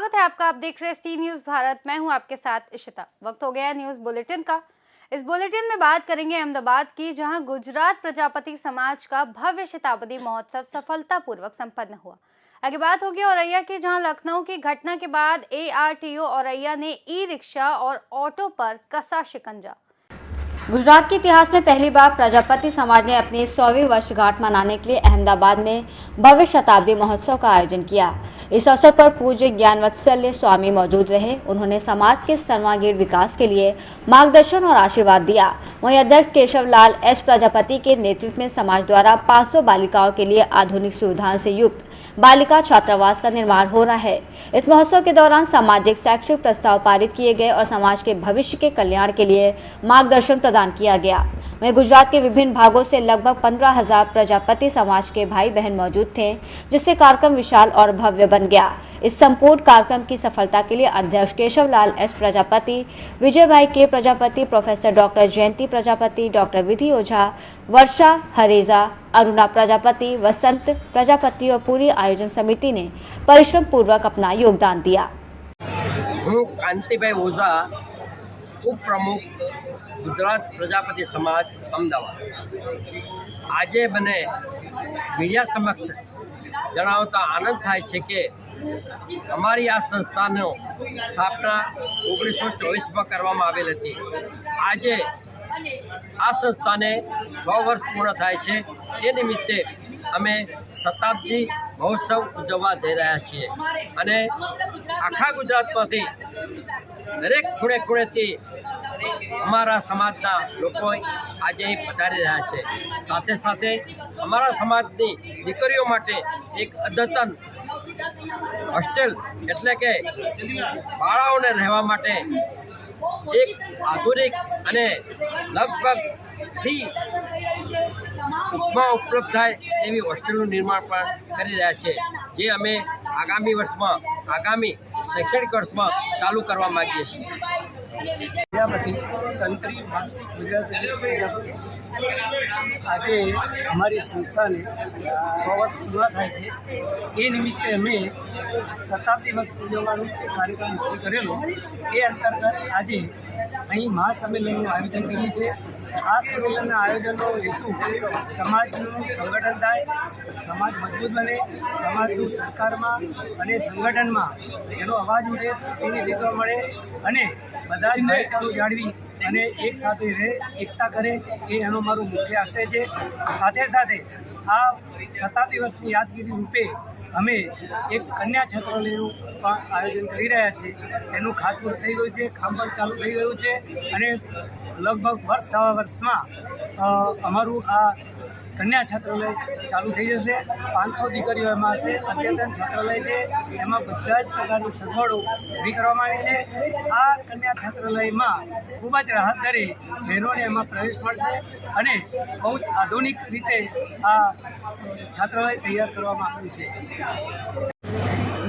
स्वागत है आपका। आप देख रहे हैं सी न्यूज भारत। मैं हूं आपके साथ इशिता। वक्त हो गया है न्यूज बुलेटिन का। इस बुलेटिन में बात करेंगे अहमदाबाद की, जहां गुजरात प्रजापति समाज का भव्य शताब्दी महोत्सव सफलतापूर्वक संपन्न हुआ। आगे बात होगी औरैया की, जहां लखनऊ की घटना के बाद ARTO औरैया ने ई-रिक्शा और ऑटो पर कसा शिकंजा। गुजरात के इतिहास में पहली बार प्रजापति समाज ने अपनी 100वीं वर्षगांठ मनाने के लिए अहमदाबाद में भव्य शताब्दी महोत्सव का आयोजन किया। इस अवसर पर पूज्य ज्ञानवत्सल्य स्वामी मौजूद रहे। उन्होंने समाज के सर्वांगीण विकास के लिए मार्गदर्शन और आशीर्वाद दिया। वहीं अध्यक्ष केशवलाल एस प्रजापति के नेतृत्व में समाज द्वारा 500 बालिकाओं के लिए आधुनिक सुविधाओं से युक्त बालिका छात्रावास का निर्माण हो रहा है। इस महोत्सव के दौरान सामाजिक शैक्षिक प्रस्ताव पारित किए गए और समाज के भविष्य के कल्याण के लिए मार्गदर्शन प्रदान किया गया। वहीं गुजरात के विभिन्न भागों से लगभग 15,000 प्रजापति समाज के भाई बहन मौजूद थे, जिससे कार्यक्रम विशाल और भव्य बन गया। इस संपूर्ण कार्यक्रम की सफलता के लिए अध्यक्ष केशवलाल एस प्रजापति, विजय भाई के प्रजापति, प्रोफेसर डॉक्टर जयंती प्रजापति, डॉक्टर विधि ओझा, वर्षा हरेजा, अरुणा प्रजापति, वसंत प्रजापति और पूरी आयोजन समिति ने परिश्रम पूर्वक अपना योगदान दिया। हूँ कांतिभाई ओझा, उप प्रमुख गुजरात प्रजापति समाज अमदावाद। આજે મને મીડિયા સમક્ષ જણાવતા આનંદ થાય છે કે અમારી આ સંસ્થાનો સ્થાપના 1924માં કરવામાં આવેલ હતી। આજે આ સંસ્થાને 100 વર્ષ પૂર્ણ થાય છે। તે નિમિત્તે અમે શતાબ્દી મહોત્સવ ઉજવવા જઈ રહ્યા છીએ અને આખા ગુજરાતમાંથી દરેક ખૂણે ખૂણેથી અમારા સમાજના લોકો આજે અહીં પધારી રહ્યા છે। સાથે સાથે અમારા સમાજની દીકરીઓ માટે એક અદ્યતન હોસ્ટેલ એટલે કે બાળાઓને રહેવા માટે એક આધુનિક અને લગભગ ફ્રી ઉપમાં ઉપલબ્ધ થાય એવી હોસ્ટેલનું નિર્માણ પણ કરી રહ્યા છે, જે અમે આગામી વર્ષમાં આગામી શૈક્ષણિક વર્ષમાં ચાલુ કરવા માગીએ છીએ। પ્રજાપતિ તંત્રી માસિક ગુજરાત પ્રજાપતિ આજે અમારી સંસ્થાને 100 વર્ષ પૂરા થાય છે। એ નિમિત્તે અમે શતાબ્દી વર્ષ ઉજવવાનો કાર્યક્રમ નક્કી કરેલો। એ અંતર્ગત આજે અહીં મહાસંમેલનનું આયોજન કર્યું છે। આ સંમેલનના આયોજનનો હેતુ સમાજનું સંગઠન થાય, સમાજ મજબૂત બને, સમાજનું સરકારમાં અને સંગઠનમાં એનો અવાજ ઉઠે, તેની દેખવા મળે અને બધા જ ભાઈચારો જાળવી અને એક સાથે રહે, એકતા કરે, એ એનો મારો મુખ્ય આશય છે। સાથે સાથે આ શતાબ્દી વર્ષની યાદગીરી રૂપે અમે એક કન્યા છાત્રાલયનું પણ આયોજન કરી રહ્યા છીએ। એનું ખાતમુહૂર્ત થઈ ગયું છે, કામ પણ ચાલુ થઈ ગયું છે અને લગભગ વર્ષ સવા વર્ષમાં અમારું આ કન્યા છાત્રાલય ચાલુ થઈ જશે। 500 દીકરીઓ એમાં હશે। અદ્યતન છાત્રાલય છે, એમાં બધા જ પ્રકારની સગવડો ઊભી કરવામાં આવી છે। આ કન્યા છાત્રાલયમાં ખૂબ જ રાહત દરે બહેનોને એમાં પ્રવેશ મળશે અને બહુ જ આધુનિક રીતે આ છાત્રાલય તૈયાર કરવામાં આવ્યું છે।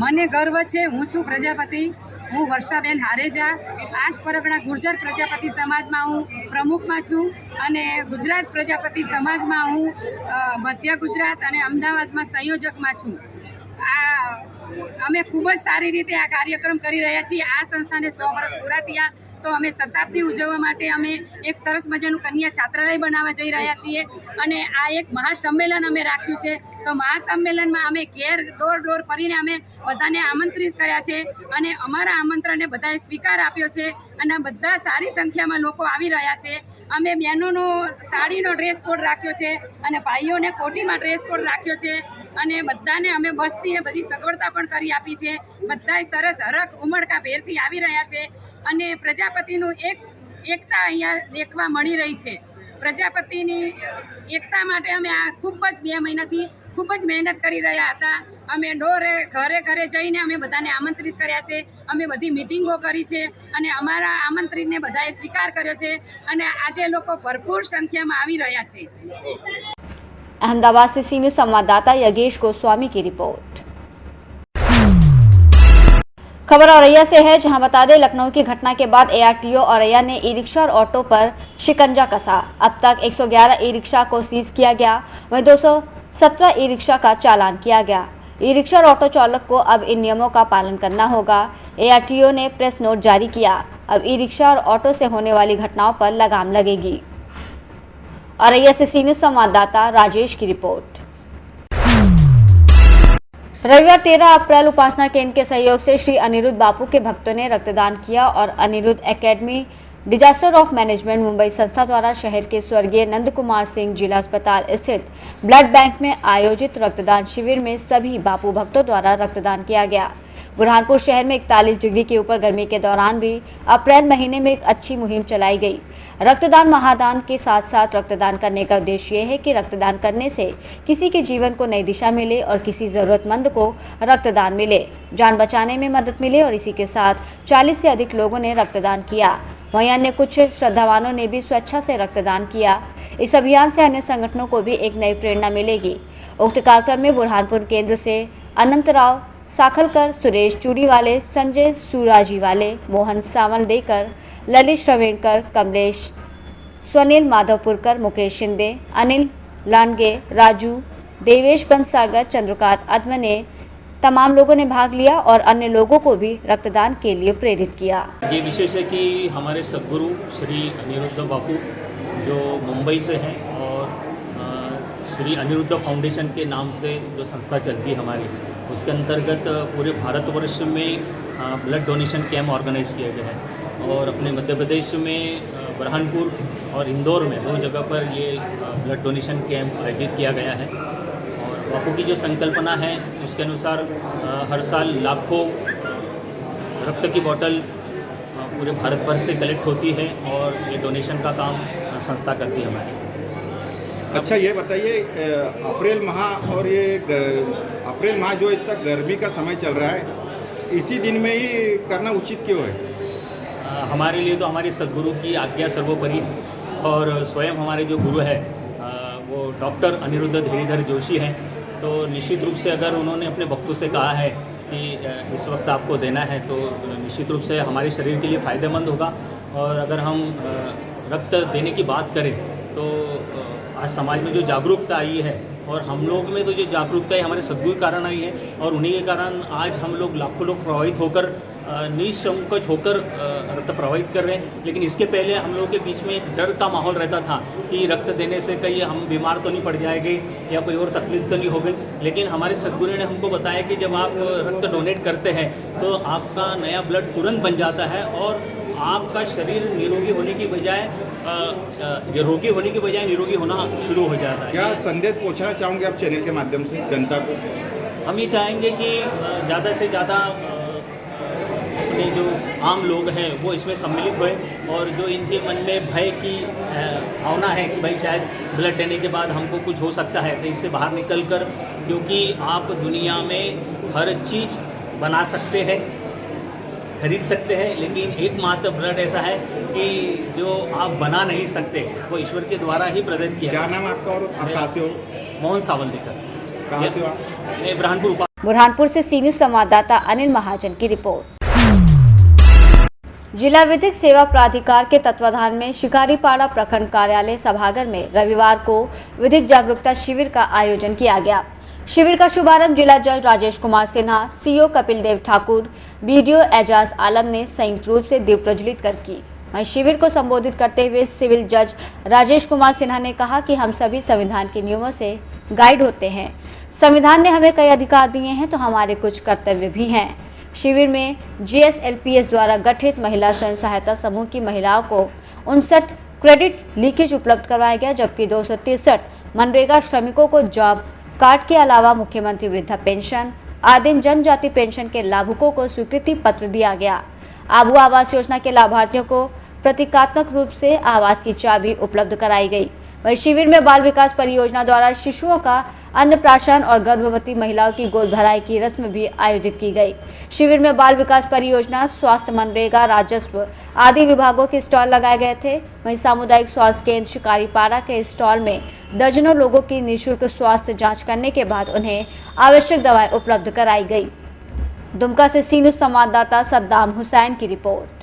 મને ગર્વ છે। હું છું પ્રજાપતિ, હું વર્ષાબેન હારેજા, 8 પરગણા ગુર્જર પ્રજાપતિ સમાજમાં હું પ્રમુખમાં છું અને ગુજરાત પ્રજાપતિ સમાજમાં હું મધ્ય ગુજરાત અને અમદાવાદમાં સંયોજકમાં છું। અમે ખૂબ જ સારી રીતે આ કાર્યક્રમ કરી રહ્યા છીએ। આ સંસ્થાને 100 વર્ષ પૂરા થયા તો અમે શતાબ્દી ઉજવવા માટે અમે એક સરસ મજાનું કન્યા છાત્રાલય બનાવવા જઈ રહ્યા છીએ અને આ એક મહાસંમેલન અમે રાખ્યું છે। તો મહાસંમેલનમાં અમે ઘેર ડોર ફરીને અમે બધાને આમંત્રિત કર્યા છે અને અમારા આમંત્રણને બધાએ સ્વીકાર આપ્યો છે અને બધા સારી સંખ્યામાં લોકો આવી રહ્યા છે। અમે બહેનોનો સાડીનો ડ્રેસ કોડ રાખ્યો છે અને ભાઈઓને કોટીમાં ડ્રેસ કોડ રાખ્યો છે અને બધાને અમે બસતીને બધી સગવડતા પણ કરી આપી છે। બધાય સરસ હરખ ઉમળકા ભેરથી આવી રહ્યા છે અને પ્રજાપતિનું એકતા અહીંયા દેખવા મળી રહી છે। પ્રજાપતિની એકતા માટે અમે આ ખૂબ જ 2 મહિનાથી ખૂબ જ મહેનત કરી રહ્યા હતા। અમે ઘરે ઘરે જઈને અમે બધાને આમંત્રિત કર્યા છે, અમે બધી મિટિંગો કરી છે અને અમારા આમંત્રિતને બધાએ સ્વીકાર કર્યો છે અને આજે લોકો ભરપૂર સંખ્યામાં આવી રહ્યા છે। अहमदाबाद से सी न्यूज संवाददाता योगेश गोस्वामी की रिपोर्ट। खबर औरैया से है, जहां बता दें लखनऊ की घटना के बाद ARTO औरैया ने ई-रिक्शा और ऑटो पर शिकंजा कसा। अब तक 111 ई-रिक्शा को सीज किया गया, वहीं 217 ई-रिक्शा का चालान किया गया। ई रिक्शा और ऑटो चालक को अब इन नियमों का पालन करना होगा। ARTO ने प्रेस नोट जारी किया। अब ई रिक्शा और ऑटो से होने वाली घटनाओं पर लगाम लगेगी। औरैया से सी न्यूज़ संवाददाता राजेश की रिपोर्ट। रविवार 13 अप्रैल उपासना केंद्र के सहयोग से श्री अनिरुद्ध बापू के भक्तों ने रक्तदान किया और Aniruddha academy disaster of management Mumbai संस्था द्वारा शहर के स्वर्गीय नंद कुमार सिंह जिला अस्पताल स्थित ब्लड बैंक में आयोजित रक्तदान शिविर में सभी बापू भक्तों द्वारा रक्तदान किया गया। बुरहानपुर शहर में 41 डिग्री के ऊपर गर्मी के दौरान भी अप्रैल महीने में एक अच्छी मुहिम चलाई गई। रक्तदान महादान के साथ साथ रक्तदान करने का उद्देश्य ये है कि रक्तदान करने से किसी के जीवन को नई दिशा मिले और किसी जरूरतमंद को रक्तदान मिले, जान बचाने में मदद मिले। और इसी के साथ 40 से अधिक लोगों ने रक्तदान किया। वहीं अन्य कुछ श्रद्धावानों ने भी स्वेच्छा से रक्तदान किया। इस अभियान से अन्य संगठनों को भी एक नई प्रेरणा मिलेगी। उक्त कार्यक्रम में बुरहानपुर केंद्र से अनंतराव साखलकर, सुरेश चूड़ीवाले, संजय सूराजीवाले, मोहन सावलदेकर, ललित श्रवेणकर, कमलेश, स्वनिल माधवपुरकर, मुकेश शिंदे, अनिल लांडगे, राजू, देवेश बंसागर, चंद्रकांत अद्म ने तमाम लोगों ने भाग लिया और अन्य लोगों को भी रक्तदान के लिए प्रेरित किया। ये विशेष है कि हमारे सद्गुरु श्री अनिरुद्ध बापू जो मुंबई से हैं और श्री अनिरुद्ध फाउंडेशन के नाम से जो संस्था चलती है हमारी, उसके अंतर्गत पूरे भारतवर्ष में ब्लड डोनेशन कैंप ऑर्गेनाइज किया गया है। और अपने मध्य प्रदेश में बुरहानपुर और इंदौर में 2 जगह पर ये ब्लड डोनेशन कैंप आयोजित किया गया है। और बापू की जो संकल्पना है उसके अनुसार हर साल लाखों रक्त की बोतल पूरे भारत भर से कलेक्ट होती है और ये डोनेशन का काम संस्था करती है हमारी। अच्छा, ये बताइए, अप्रैल माह और ये अप्रैल माह जो इतना गर्मी का समय चल रहा है, इसी दिन में ही करना उचित क्यों है? हमारे लिए तो हमारी सद्गुरु की आज्ञा सर्वोपरि है और स्वयं हमारे जो गुरु है वो डॉक्टर अनिरुद्ध धीरीधर जोशी हैं। तो निश्चित रूप से अगर उन्होंने अपने भक्तों से कहा है कि इस वक्त आपको देना है तो निश्चित रूप से हमारे शरीर के लिए फ़ायदेमंद होगा। और अगर हम रक्त देने की बात करें तो आज समाज में जो जागरूकता आई है और हम लोग में तो जो जागरूकता है हमारे सद्गुरु के कारण आई है और उन्हीं के कारण आज हम लोग लाखों लोग प्रभावित होकर निसंकोच होकर रक्त प्रभावित कर रहे हैं। लेकिन इसके पहले हम लोगों के बीच में एक डर का माहौल रहता था कि रक्त देने से कहीं हम बीमार तो नहीं पड़ जाएंगे या कोई और तकलीफ तो नहीं होगी। लेकिन हमारे सद्गुरु ने हमको बताया कि जब आप रक्त डोनेट करते हैं तो आपका नया ब्लड तुरंत बन जाता है और आपका शरीर निरोगी होने की बजाय रोगी होने की बजाय निरोगी होना शुरू हो जाता है। क्या संदेश पहुंचाना चाहोगे आप चैनल के माध्यम से जनता को? हम ये चाहेंगे कि ज़्यादा से ज़्यादा अपने जो आम लोग हैं वो इसमें सम्मिलित हुए और जो इनके मन में भय की भावना है कि भाई शायद ब्लड देने के बाद हमको कुछ हो सकता है, तो इससे बाहर निकल कर, क्योंकि आप दुनिया में हर चीज़ बना सकते हैं, खरीद सकते हैं, लेकिन एकमात्र ब्लड ऐसा है कि जो आप बना नहीं सकते, वो ईश्वर के द्वारा ही प्रदत्त किया। क्या नाम आपका और आप कहाँ से हो? मोहन सावलदेकर। कहाँ से हो आप? मैं बुरहानपुर। बुरहानपुर से सी न्यूज़ संवाददाता अनिल महाजन की रिपोर्ट। जिला विधिक सेवा प्राधिकार के तत्वाधान में शिकारीपाड़ा प्रखंड कार्यालय सभागार में रविवार को विधिक जागरूकता शिविर का आयोजन किया गया। शिविर का शुभारंभ जिला जज राजेश कुमार सिन्हा, सीओ कपिल देव ठाकुर, बीडीओ एजाज आलम ने संयुक्त रूप से दीप प्रज्वलित कर की। वहीं शिविर को संबोधित करते हुए सिविल जज राजेश कुमार सिन्हा ने कहा कि हम सभी संविधान के नियमों से गाइड होते हैं। संविधान ने हमें कई अधिकार दिए हैं तो हमारे कुछ कर्तव्य भी हैं। शिविर में GSLPS द्वारा गठित महिला स्वयं सहायता समूह की महिलाओं को 59 क्रेडिट लीकेज उपलब्ध करवाया गया, जबकि 263 मनरेगा श्रमिकों को जॉब कार्ड के अलावा मुख्यमंत्री वृद्धा पेंशन, आदिम जनजाति पेंशन के लाभुकों को स्वीकृति पत्र दिया गया। आबू आवास योजना के लाभार्थियों को प्रतीकात्मक रूप से आवास की चाबी उपलब्ध कराई गई। वहीं शिविर में बाल विकास परियोजना द्वारा शिशुओं का अन्नप्राशन और गर्भवती महिलाओं की गोद भराई की रस्म भी आयोजित की गई। शिविर में बाल विकास परियोजना, स्वास्थ्य, मनरेगा, राजस्व आदि विभागों के स्टॉल लगाए गए थे। वहीं सामुदायिक स्वास्थ्य केंद्र शिकारीपाड़ा के स्टॉल में दर्जनों लोगों की निःशुल्क स्वास्थ्य जांच करने के बाद उन्हें आवश्यक दवाएं उपलब्ध कराई गई। दुमका से सी न्यूज़ संवाददाता सद्दाम हुसैन की रिपोर्ट।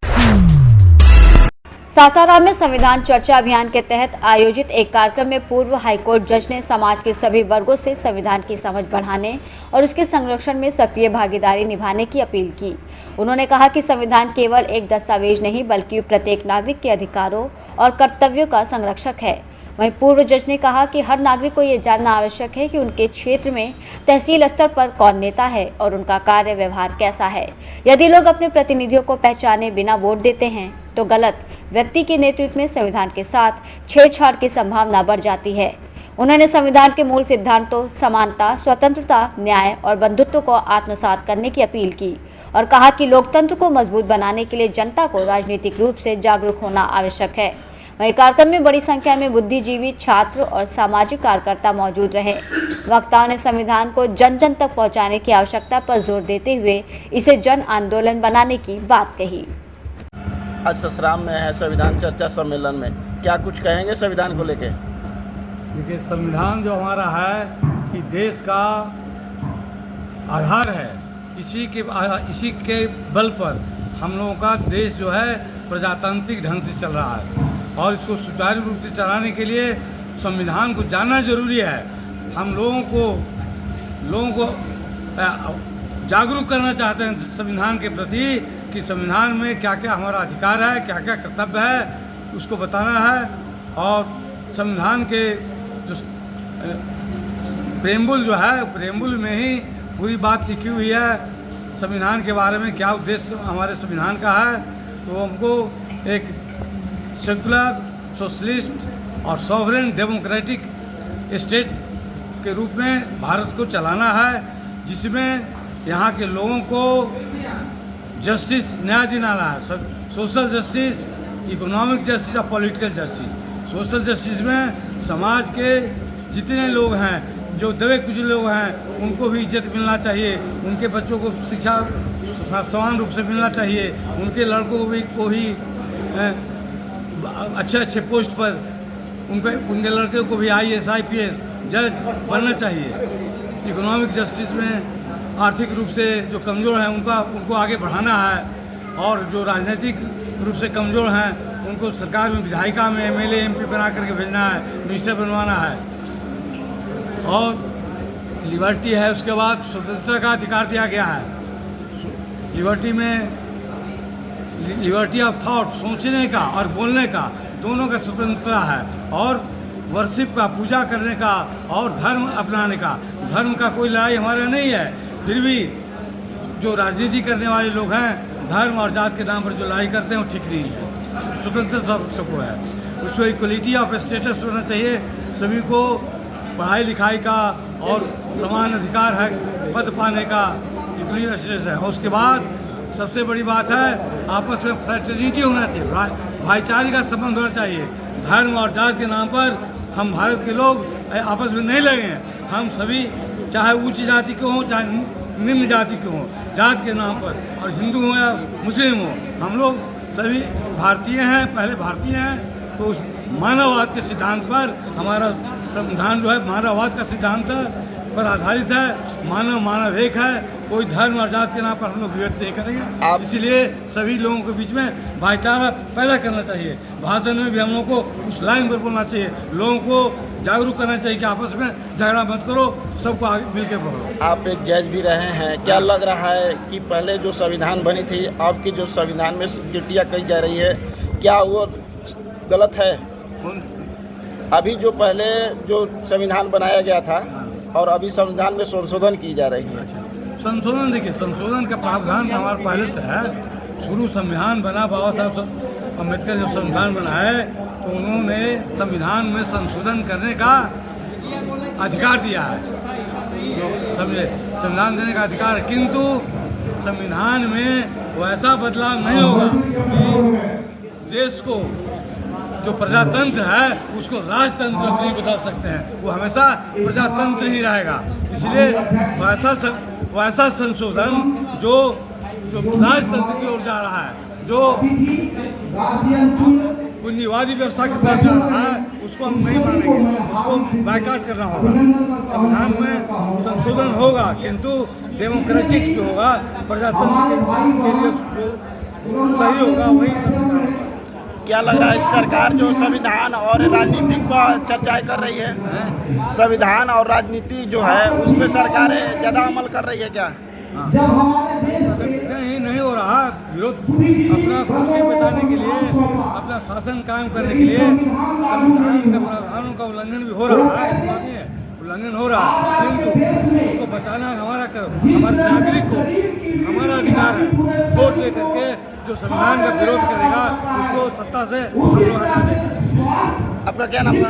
सासाराम में संविधान चर्चा अभियान के तहत आयोजित एक कार्यक्रम में पूर्व हाईकोर्ट जज ने समाज के सभी वर्गों से संविधान की समझ बढ़ाने और उसके संरक्षण में सक्रिय भागीदारी निभाने की अपील की। उन्होंने कहा कि संविधान केवल एक दस्तावेज नहीं बल्कि प्रत्येक नागरिक के अधिकारों और कर्तव्यों का संरक्षक है। वहीं पूर्व जज ने कहा कि हर नागरिक को ये जानना आवश्यक है कि उनके क्षेत्र में तहसील स्तर पर कौन नेता है और उनका कार्य व्यवहार कैसा है। यदि लोग अपने प्रतिनिधियों को पहचाने बिना वोट देते हैं तो गलत व्यक्ति के नेतृत्व में संविधान के साथ छेड़छाड़ की संभावना बढ़ जाती है। उन्होंने संविधान के मूल सिद्धांतों समानता, स्वतंत्रता, न्याय और बंधुत्व को आत्मसात करने की अपील की और कहा कि लोकतंत्र को मजबूत बनाने के लिए जनता को राजनीतिक रूप से जागरूक होना आवश्यक है। वहीं कार्यक्रम में बड़ी संख्या में बुद्धिजीवी, छात्र और सामाजिक कार्यकर्ता मौजूद रहे। वक्ताओं ने संविधान को जन जन तक पहुंचाने की आवश्यकता पर जोर देते हुए इसे जन आंदोलन बनाने की बात कही। आज ससराम में है संविधान चर्चा सम्मेलन में, क्या कुछ कहेंगे संविधान को लेके? देखिए, संविधान जो हमारा है कि देश का आधार है। इसी के बल पर हम लोगों का देश जो है प्रजातांत्रिक ढंग से चल रहा है और इसको सुचारू रूप से चलाने के लिए संविधान को जानना जरूरी है। हम लोगों को जागरूक करना चाहते हैं संविधान के प्रति कि संविधान में क्या क्या हमारा अधिकार है, क्या क्या कर्तव्य है, उसको बताना है। और संविधान के जो प्रेम्बुल जो है, प्रेम्बुल में ही पूरी बात लिखी हुई है संविधान के बारे में, क्या उद्देश्य हमारे संविधान का है। तो हमको एक सेकुलर, सोशलिस्ट और सॉवरेन डेमोक्रेटिक स्टेट के रूप में भारत को चलाना है, जिसमें यहाँ के लोगों को जस्टिस, न्याय दिलाना है। सोशल जस्टिस, इकोनॉमिक जस्टिस और पॉलिटिकल जस्टिस। सोशल जस्टिस में समाज के जितने लोग हैं, जो दबे कुछ लोग हैं, उनको भी इज्जत मिलना चाहिए, उनके बच्चों को शिक्षा समान रूप से मिलना चाहिए, उनके लड़कों को भी अच्छे पोस्ट पर उनके लड़के को भी IAS, IPS, जज बनना चाहिए। इकोनॉमिक जस्टिस में आर्थिक रूप से जो कमज़ोर हैं उनको आगे बढ़ाना है और जो राजनीतिक रूप से कमज़ोर हैं उनको सरकार में, विधायिका में MLA MP बना करके भेजना है, मिनिस्टर बनवाना है। और लिबर्टी है, उसके बाद स्वतंत्रता का अधिकार दिया गया है। लिबर्टी में लिबर्टी ऑफ थॉट, सोचने का और बोलने का, दोनों का स्वतंत्रता है। और वर्शिप का, पूजा करने का और धर्म अपनाने का। धर्म का कोई लड़ाई हमारा नहीं है, फिर भी जो राजनीति करने वाले लोग हैं, धर्म और जात के नाम पर जो लड़ाई करते हैं वो ठीक नहीं है। स्वतंत्रता सबको है, उसको इक्वलिटी ऑफ स्टेटस होना चाहिए। सभी को पढ़ाई लिखाई का और समान अधिकार है, पद पाने का इक्वलिटी स्टेटस है। और उसके बाद सबसे बड़ी बात है, आपस में फ्रेटर्निटी होना चाहिए, भाईचारे का संबंध होना चाहिए। धर्म और जात के नाम पर हम भारत के लोग आपस में नहीं लगे हैं। हम सभी, चाहे उच्च जाति के हों चाहे निम्न जाति के हों, जात के नाम पर, और हिंदू हों या मुस्लिम हों, हम लोग सभी भारतीय हैं, पहले भारतीय हैं। तो उस मानववाद के सिद्धांत पर हमारा संविधान जो है मानववाद का सिद्धांत पर आधारित है। मानव एक है, कोई धर्म और जात के नाम पर हम लोग विरोध नहीं करेंगे। इसीलिए सभी लोगों के बीच में भाईचारा पैदा करना चाहिए। भाषण में भी हम लोगों को उस लाइन पर बोलना चाहिए, लोगों को जागरूक करना चाहिए कि आपस में झगड़ा मत करो, सबको आगे मिलकर बढ़ो। आप एक जज भी रहे हैं, क्या लग रहा है कि पहले जो संविधान बनी थी, आपकी जो संविधान में त्रुटियां कही जा रही है, क्या वो गलत है? अभी जो पहले जो संविधान बनाया गया था और अभी संविधान में संशोधन की जा रही है। संशोधन, देखिए, संशोधन का प्रावधान हमारे पहले से है। शुरू संविधान बना, बाबा साहब अम्बेडकर जब संविधान बनाए तो उन्होंने संविधान में संशोधन करने का अधिकार दिया है, समझे, संविधान देने का अधिकार है। किंतु संविधान में वैसा बदलाव नहीं होगा कि देश को जो प्रजातंत्र है उसको राजतंत्र नहीं बदल सकते हैं, वो हमेशा प्रजातंत्र ही रहेगा। इसलिए वैसा संशोधन जो राजतंत्र की ओर जा रहा है, जो पूंजीवादी व्यवस्था की तरफ जा रहा है, उसको हम नहीं मानेंगे, उसको बायकॉट करना होगा। संविधान में संशोधन होगा किंतु डेमोक्रेटिक जो होगा, प्रजातंत्र के लिए जो सही होगा वही संविधान होगा। क्या लग रहा है कि सरकार जो संविधान और राजनीति पर चर्चाएं कर रही है, संविधान और राजनीति जो है उस पर सरकारें ज़्यादा अमल कर रही है क्या? नहीं हो रहा विरोध। अपना कुर्सी बचाने के लिए, अपना शासन कायम करने के लिए संविधान के प्रावधानों का उल्लंघन भी हो रहा है, ऐसी बात नहीं है, उल्लंघन हो रहा है, किंतु उसको बचाना हमारे नागरिक को हमारा अधिकार है। वोट ले करके जो संविधान का विरोध करेगा उसको सत्ता से हम लोग हटा देंगे। आपका क्या नाम है?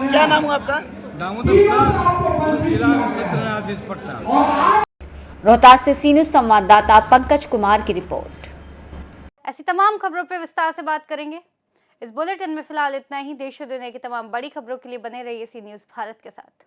क्या नाम है आपका? दामोदर प्रसाद, जिला सत्र न्यायाधीश पटना। रोहतास से सी न्यूज़ संवाददाता पंकज कुमार की रिपोर्ट। ऐसी तमाम खबरों पर विस्तार से बात करेंगे। इस बुलेटिन में फिलहाल इतना ही। देश और दुनिया की तमाम बड़ी खबरों के लिए बने रहिए सी न्यूज़ भारत के साथ।